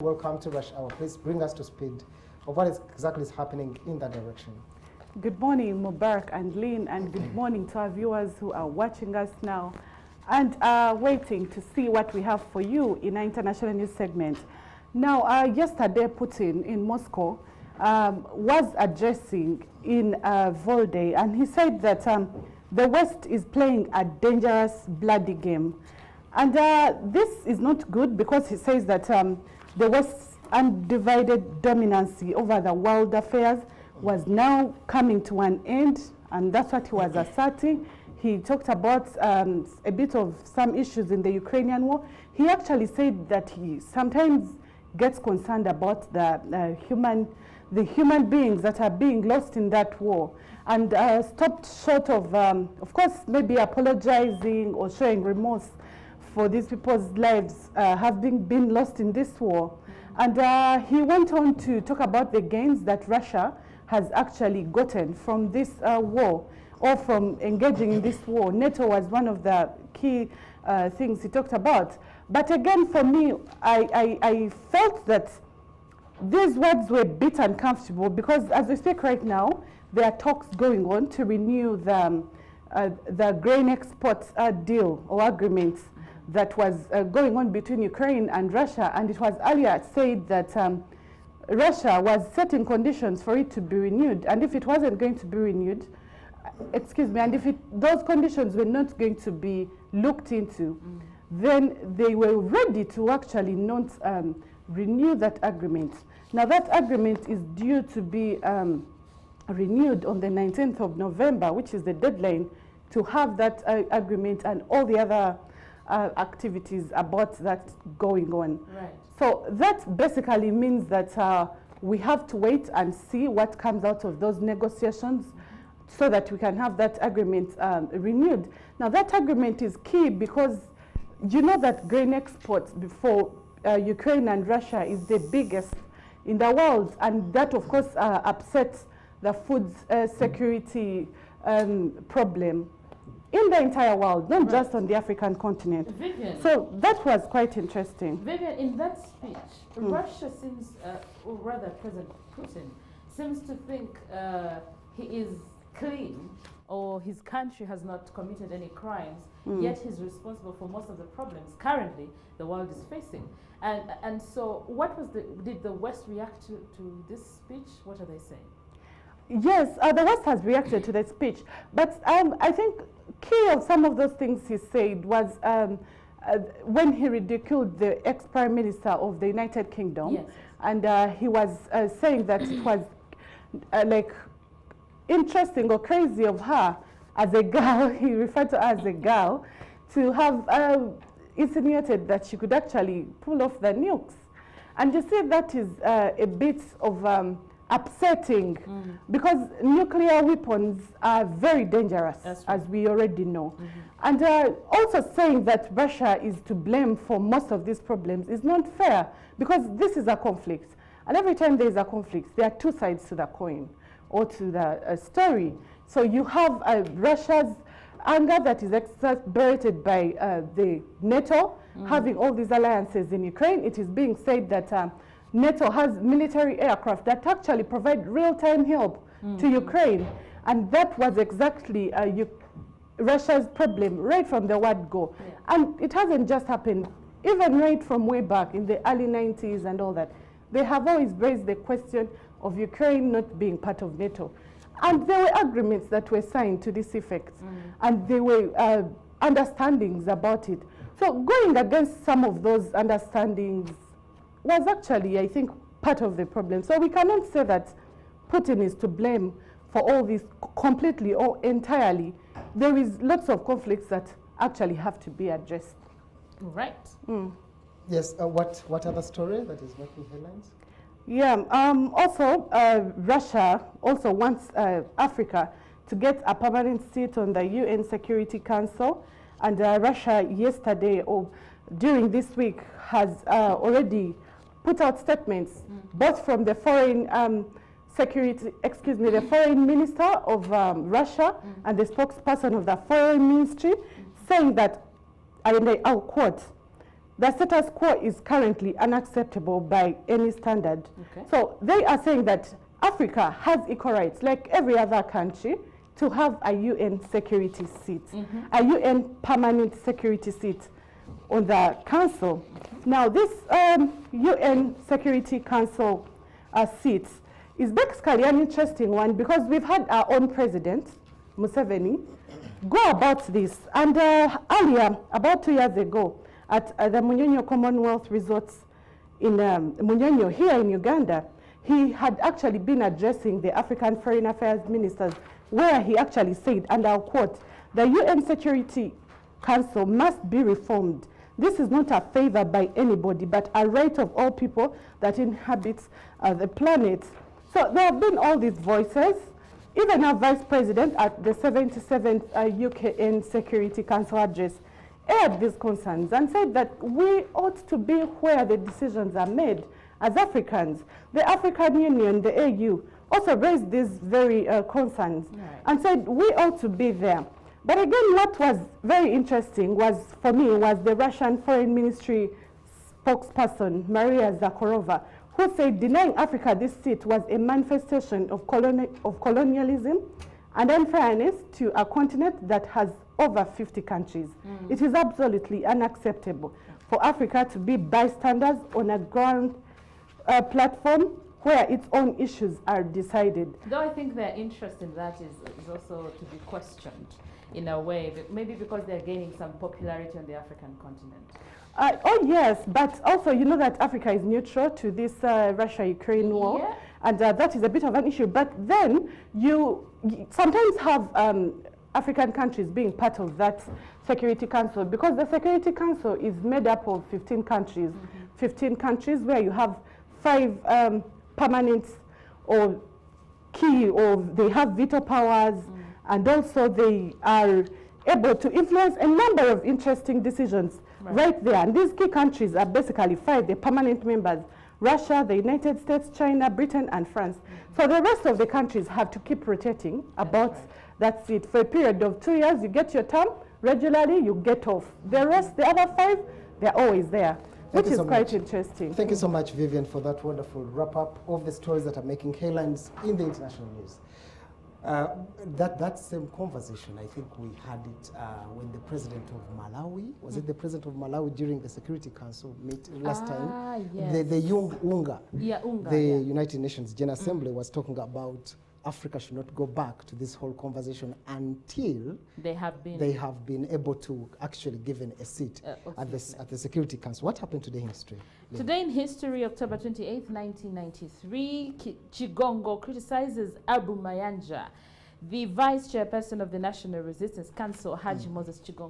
Welcome to Rush Hour. Please bring us to speed of what exactly is happening in that direction. Good morning, Mubarak and Lynn, and good morning to our viewers who are watching us now and are waiting to see what we have for you in our international news segment. Now, yesterday, Putin in Moscow was addressing in Volday, and he said that the West is playing a dangerous, bloody game. And this is not good because he says that the West's undivided dominancy over the world affairs was now coming to an end, and that's what he was asserting. He talked about a bit of some issues in the Ukrainian war. He actually said that he sometimes gets concerned about the human beings that are being lost in that war, and stopped short of course, maybe apologizing or showing remorse for these people's lives having been lost in this war. And he went on to talk about the gains that Russia has actually gotten from this war, or from engaging in this war. NATO was one of the key things he talked about. But again, for me, I felt that these words were a bit uncomfortable because as we speak right now, there are talks going on to renew the grain export deal or agreement that was going on between Ukraine and Russia, and it was earlier said that Russia was setting conditions for it to be renewed, and if it wasn't going to be renewed, and if those conditions were not going to be looked into, then they were ready to actually not renew that agreement. Now that agreement is due to be renewed on the 19th of November, which is the deadline to have that agreement and all the other activities about that going on. Right. So that basically means that we have to wait and see what comes out of those negotiations so that we can have that agreement renewed. Now that agreement is key because you know that grain exports before Ukraine and Russia is the biggest in the world, and that of course upsets the food security problem in the entire world, not just on the African continent. Vivian, so that was quite interesting. Vivian, in that speech, Russia seems, or rather President Putin, seems to think he is clean, or his country has not committed any crimes, yet he's responsible for most of the problems currently the world is facing. And so what was did the West react to this speech? What are they saying? Yes, the West has reacted to that speech, but I think key of some of those things he said was when he ridiculed the ex-prime minister of the United Kingdom, yes. And he was saying that it was like interesting or crazy of her as a girl, he referred to her as a girl, to have insinuated that she could actually pull off the nukes. And you see that is a bit of upsetting because nuclear weapons are very dangerous, as we already know. And also saying that Russia is to blame for most of these problems is not fair because this is a conflict. And every time there is a conflict, there are two sides to the coin or to the story. So you have Russia's anger that is exacerbated by the NATO having all these alliances in Ukraine. It is being said that NATO has military aircraft that actually provide real-time help to Ukraine. And that was exactly Russia's problem right from the word go. Yeah. And it hasn't just happened, even right from way back in the early 90s and all that. They have always raised the question of Ukraine not being part of NATO. And there were agreements that were signed to this effect. And there were understandings about it. So going against some of those understandings was actually, I think, part of the problem. So we cannot say that Putin is to blame for all this completely or entirely. There is lots of conflicts that actually have to be addressed. Right. Yes, what other story that is making headlines? Yeah, also Russia also wants Africa to get a permanent seat on the UN Security Council. And Russia yesterday or during this week has already put out statements, both from the foreign the foreign minister of Russia and the spokesperson of the foreign ministry, saying that, and I'll quote, the status quo is currently unacceptable by any standard. Okay. So they are saying that Africa has equal rights, like every other country, to have a UN security seat, a UN permanent security seat on the council. Now, this UN Security Council seat is basically an interesting one because we've had our own president, Museveni, go about this. And earlier, about 2 years ago, at the Munyonyo Commonwealth Resorts in Munyonyo here in Uganda, he had actually been addressing the African Foreign Affairs ministers, where he actually said, and I'll quote, "The UN Security Council must be reformed. This is not a favor by anybody, but a right of all people that inhabit the planet." So there have been all these voices. Even our Vice President at the 77th UKN Security Council address aired these concerns and said that we ought to be where the decisions are made as Africans. The African Union, the AU, also raised these very concerns and said we ought to be there. But again, what was very interesting was, for me, was the Russian Foreign Ministry spokesperson, Maria Zakharova, who said denying Africa this seat was a manifestation of colonialism and unfairness to a continent that has over 50 countries. It is absolutely unacceptable for Africa to be bystanders on a ground platform where its own issues are decided. Though I think their interest in that is also to be questioned in a way, but maybe because they're gaining some popularity on the African continent. Oh yes, but also you know that Africa is neutral to this Russia-Ukraine war, Yeah. and that is a bit of an issue. But then you sometimes have African countries being part of that Security Council, because the Security Council is made up of 15 countries, 15 countries where you have 5 permanent or key, or they have veto powers, and also they are able to influence a number of interesting decisions right there. And these key countries are basically 5, the permanent members: Russia, the United States, China, Britain, and France. So the rest of the countries have to keep rotating about that seat. For a period of 2 years, you get your term regularly, you get off. The rest, the other 5, they're always there, which is quite interesting. Thank you so much, Vivian, for that wonderful wrap-up of the stories that are making headlines in the international news. That same conversation, I think we had it when the president of Malawi, was it the president of Malawi during the Security Council meet last time? Yes. The young Unga, Unga, the United Nations General Assembly was talking about Africa should not go back to this whole conversation until they have been able to actually given a seat at the Security Council. What happened today in history? Today in history, October 28, 1993, Chigongo criticizes Abu Mayanja, the vice chairperson of the National Resistance Council, Haji Moses Chigongo.